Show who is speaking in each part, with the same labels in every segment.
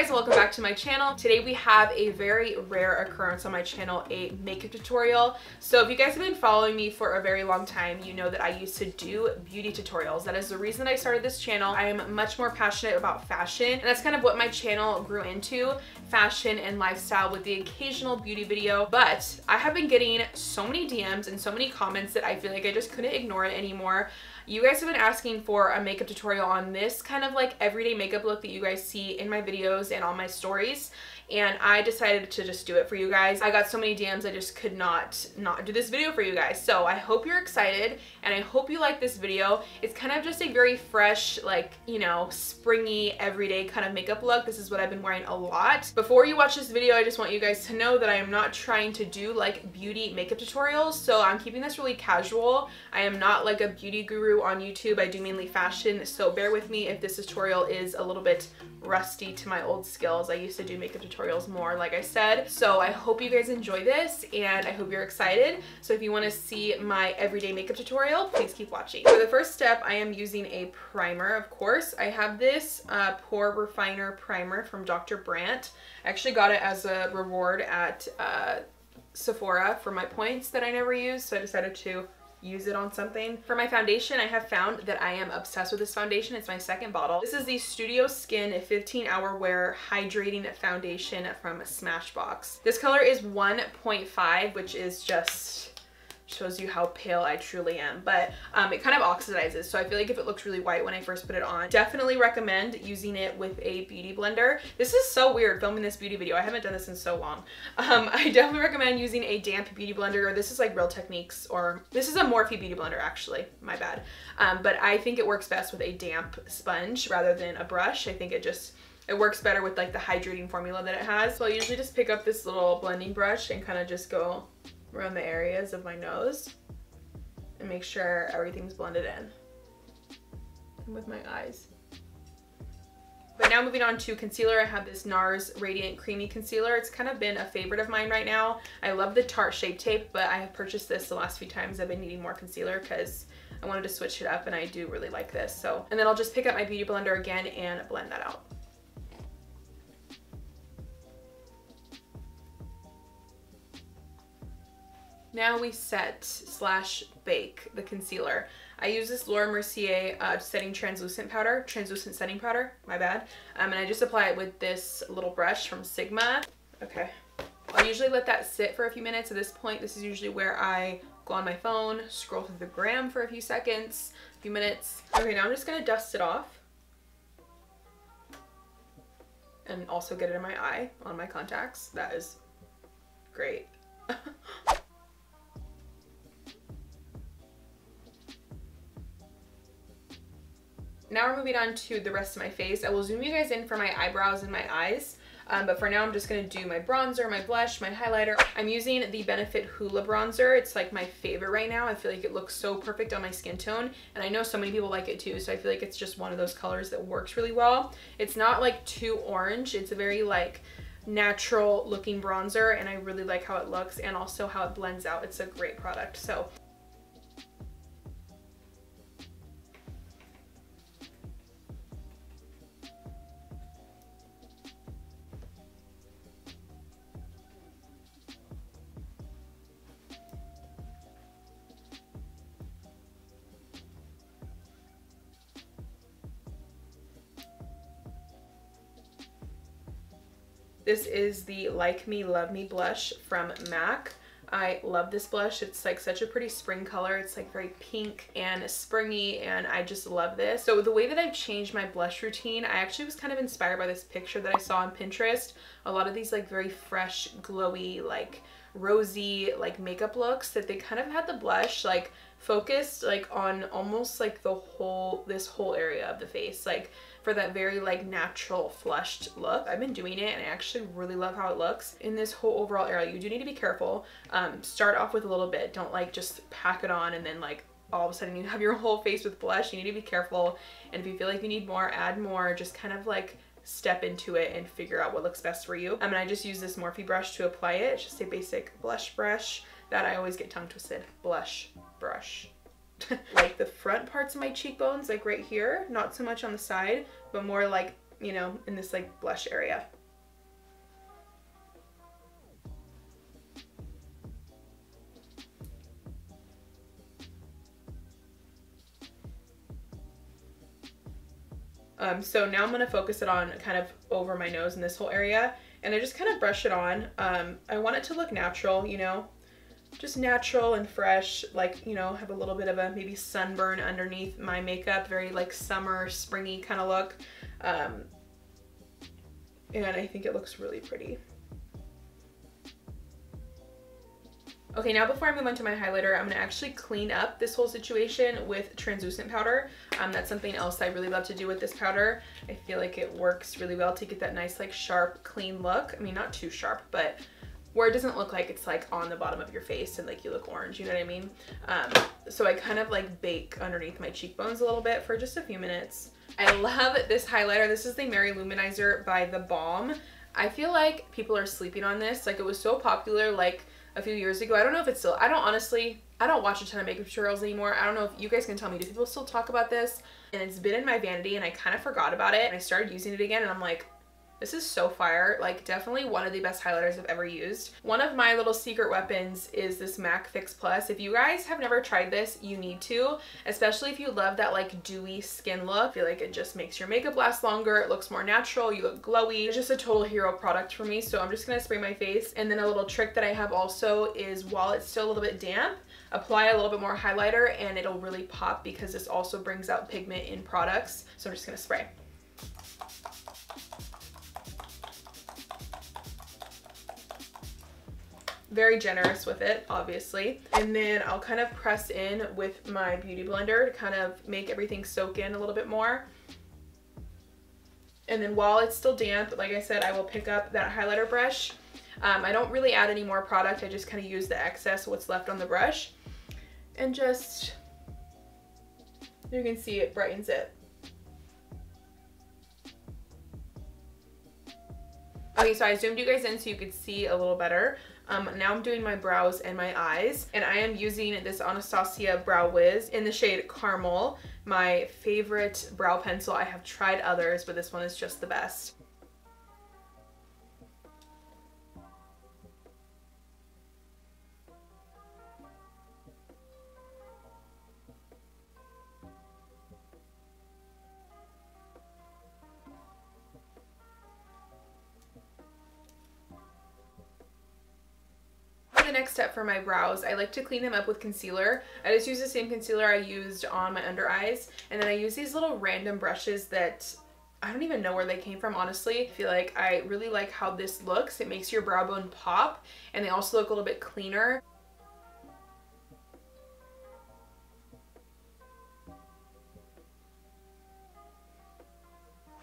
Speaker 1: guys, welcome back to my channel. Today we have a very rare occurrence on my channel, a makeup tutorial. So if you guys have been following me for a very long time, you know that I used to do beauty tutorials. That is the reason I started this channel. I am much more passionate about fashion, and that's kind of what my channel grew into, fashion and lifestyle with the occasional beauty video. But I have been getting so many DMs and so many comments that I feel like I just couldn't ignore it anymore. You guys have been asking for a makeup tutorial on this kind of like everyday makeup look that you guys see in my videos and on my stories, and I decided to just do it for you guys. I got so many DMs, I just could not do this video for you guys. So I hope you're excited and I hope you like this video. It's kind of just a very fresh, like, you know, springy, everyday kind of makeup look. This is what I've been wearing a lot. Before you watch this video, I just want you guys to know that I am not trying to do like beauty makeup tutorials. So I'm keeping this really casual. I am not like a beauty guru on YouTube. I do mainly fashion. So bear with me if this tutorial is a little bit rusty to my old skills. I used to do makeup tutorials more, like I said. So I hope you guys enjoy this and I hope you're excited. So if you want to see my everyday makeup tutorial, please keep watching. For the first step, I am using a primer, of course. I have this Pore Refiner primer from Dr. Brandt. I actually got it as a reward at Sephora for my points that I never used, so I decided to use it on something. For my foundation, I have found that I am obsessed with this foundation. It's my second bottle. This is the Studio Skin 15-Hour Wear Hydrating Foundation from Smashbox. This color is 1.5, which is just shows you how pale I truly am, but it kind of oxidizes, so I feel like if it looks really white when I first put it on. Definitely recommend using it with a beauty blender. This is so weird filming this beauty video. I haven't done this in so long. I definitely recommend using a damp beauty blender, or this is like Real Techniques, or this is a Morphe beauty blender actually, my bad. But I think it works best with a damp sponge rather than a brush. I think it works better with like the hydrating formula that it has. So I usually just pick up this little blending brush and kind of just go around the areas of my nose and make sure everything's blended in. And with my eyes. But now moving on to concealer, I have this NARS Radiant Creamy Concealer. It's kind of been a favorite of mine right now. I love the Tarte Shape Tape, but I have purchased this the last few times I've been needing more concealer because I wanted to switch it up, and I do really like this. So, and then I'll just pick up my beauty blender again and blend that out. Now we set / bake the concealer. I use this Laura Mercier translucent setting powder, my bad. And I just apply it with this little brush from Sigma. Okay. I'll usually let that sit for a few minutes. At this point, this is usually where I go on my phone, scroll through the gram for a few seconds, a few minutes. Okay, now I'm just gonna dust it off. And also get it in my eye, on my contacts. That is great. Now we're moving on to the rest of my face. I will zoom you guys in for my eyebrows and my eyes, but for now I'm just gonna do my bronzer, my blush, my highlighter. I'm using the Benefit Hoola bronzer. It's like my favorite right now. I feel like it looks so perfect on my skin tone, and I know so many people like it too, so I feel like it's just one of those colors that works really well. It's not like too orange. It's a very like natural looking bronzer, and I really like how it looks and also how it blends out. It's a great product. So this is the Like Me Love Me blush from MAC. I love this blush. It's like such a pretty spring color. It's like very pink and springy, and I just love this. So the way that I've changed my blush routine, I actually was kind of inspired by this picture that I saw on Pinterest. A lot of these like very fresh, glowy, like rosy like makeup looks, that they kind of had the blush like focused like on almost like this whole area of the face, like for that very like natural flushed look. I've been doing it and I actually really love how it looks in this whole overall area. You do need to be careful. Start off with a little bit. Don't like just pack it on and then like all of a sudden you have your whole face with blush. You need to be careful, and if you feel like you need more, add more. Just kind of like step into it and figure out what looks best for you. And I just use this Morphe brush to apply it. It's just a basic blush brush that I always get tongue twisted. Blush brush. Like the front parts of my cheekbones, like right here, not so much on the side, but more like you know, in this like blush area. So now I'm going to focus it on kind of over my nose in this whole area, and I just kind of brush it on. I want it to look natural, you know, just natural and fresh, like, you know, have a little bit of a maybe sunburn underneath my makeup, very like summer, springy kind of look. And I think it looks really pretty. Okay, now before I move on to my highlighter, I'm going to actually clean up this whole situation with translucent powder. That's something else I really love to do with this powder. I feel like it works really well to get that nice like sharp, clean look. I mean, not too sharp, but where it doesn't look like it's like on the bottom of your face and like you look orange, you know what I mean? So I kind of like bake underneath my cheekbones a little bit for just a few minutes. I love this highlighter. This is the Mary Luminizer by The Balm. I feel like people are sleeping on this. Like, it was so popular like a few years ago. I don't know if it's still, I don't watch a ton of makeup tutorials anymore. I don't know if you guys can tell me, do people still talk about this? And it's been in my vanity and I kind of forgot about it, and I started using it again and I'm like, this is so fire. Like, definitely one of the best highlighters I've ever used. One of my little secret weapons is this MAC Fix Plus. If you guys have never tried this, you need to, especially if you love that like dewy skin look. I feel like it just makes your makeup last longer. It looks more natural. You look glowy. It's just a total hero product for me. So I'm just gonna spray my face. And then a little trick that I have also is, while it's still a little bit damp, apply a little bit more highlighter and it'll really pop, because this also brings out pigment in products. So I'm just gonna spray. Very generous with it, obviously. And then I'll kind of press in with my beauty blender to kind of make everything soak in a little bit more. And then while it's still damp, like I said, I will pick up that highlighter brush. I don't really add any more product. I just kind of use the excess, what's left on the brush. And just, you can see it brightens it. Okay, so I zoomed you guys in so you could see a little better. Now I'm doing my brows and my eyes, and I am using this Anastasia Brow Wiz in the shade Caramel, my favorite brow pencil. I have tried others, but this one is just the best. The next step for my brows, I like to clean them up with concealer. I just use the same concealer I used on my under eyes, and then I use these little random brushes that I don't even know where they came from, honestly. I feel like I really like how this looks. It makes your brow bone pop, and they also look a little bit cleaner.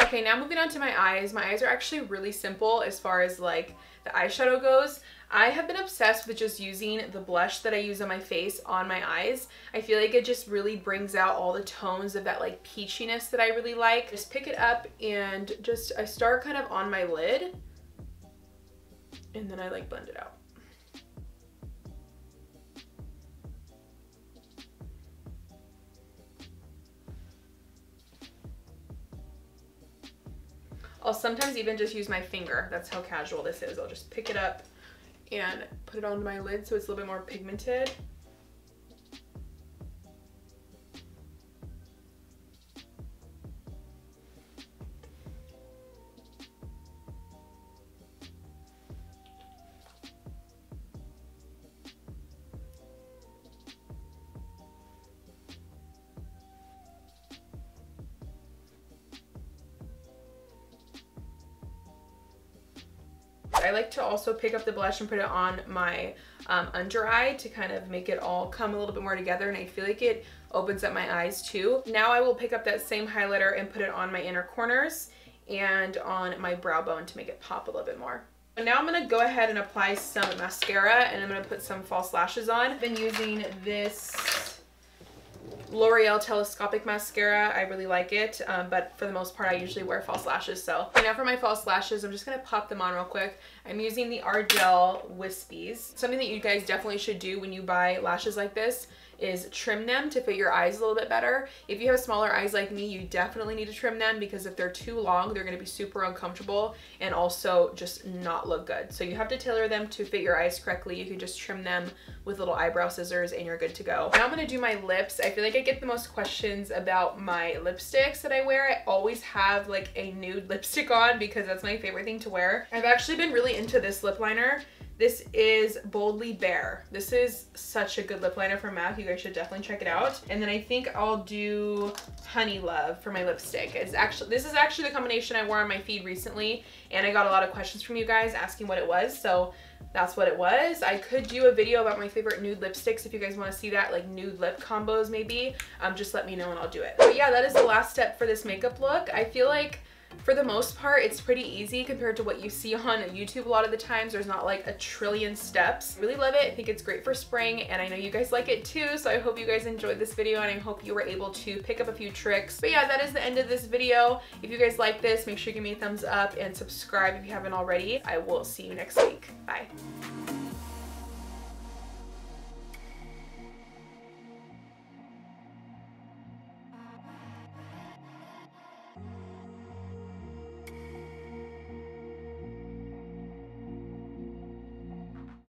Speaker 1: Okay, now moving on to my eyes. My eyes are actually really simple as far as like the eyeshadow goes. I have been obsessed with just using the blush that I use on my face on my eyes. I feel like it just really brings out all the tones of that like peachiness that I really like. Just pick it up and just, I start kind of on my lid and then I like blend it out. I'll sometimes even just use my finger. That's how casual this is. I'll just pick it up and put it onto my lid so it's a little bit more pigmented. I like to also pick up the blush and put it on my under eye to kind of make it all come a little bit more together, and I feel like it opens up my eyes too. Now I will pick up that same highlighter and put it on my inner corners and on my brow bone to make it pop a little bit more. And now I'm going to go ahead and apply some mascara, and I'm going to put some false lashes on. I've been using this L'Oreal Telescopic Mascara. I really like it, but for the most part I usually wear false lashes. So now for my false lashes, I'm just gonna pop them on real quick. I'm using the Ardell Wispies. Something that you guys definitely should do when you buy lashes like this is trim them to fit your eyes a little bit better. If you have smaller eyes like me, you definitely need to trim them, because if they're too long, they're gonna be super uncomfortable and also just not look good. So you have to tailor them to fit your eyes correctly. You can just trim them with little eyebrow scissors and you're good to go. Now I'm gonna do my lips. I feel like I get the most questions about my lipsticks that I wear. I always have like a nude lipstick on because that's my favorite thing to wear. I've actually been really into this lip liner. This is Boldly Bare. This is such a good lip liner from MAC. You guys should definitely check it out. And then I think I'll do Honey Love for my lipstick. This is actually the combination I wore on my feed recently, and I got a lot of questions from you guys asking what it was, so that's what it was. I could do a video about my favorite nude lipsticks if you guys want to see that, like nude lip combos maybe. Just let me know and I'll do it. But yeah, that is the last step for this makeup look. I feel like for the most part, it's pretty easy compared to what you see on YouTube a lot of the times. There's not like a trillion steps. Really love it. I think it's great for spring, and I know you guys like it too, so I hope you guys enjoyed this video and I hope you were able to pick up a few tricks. But yeah, that is the end of this video. If you guys like this, make sure you give me a thumbs up and subscribe if you haven't already. I will see you next week. Bye.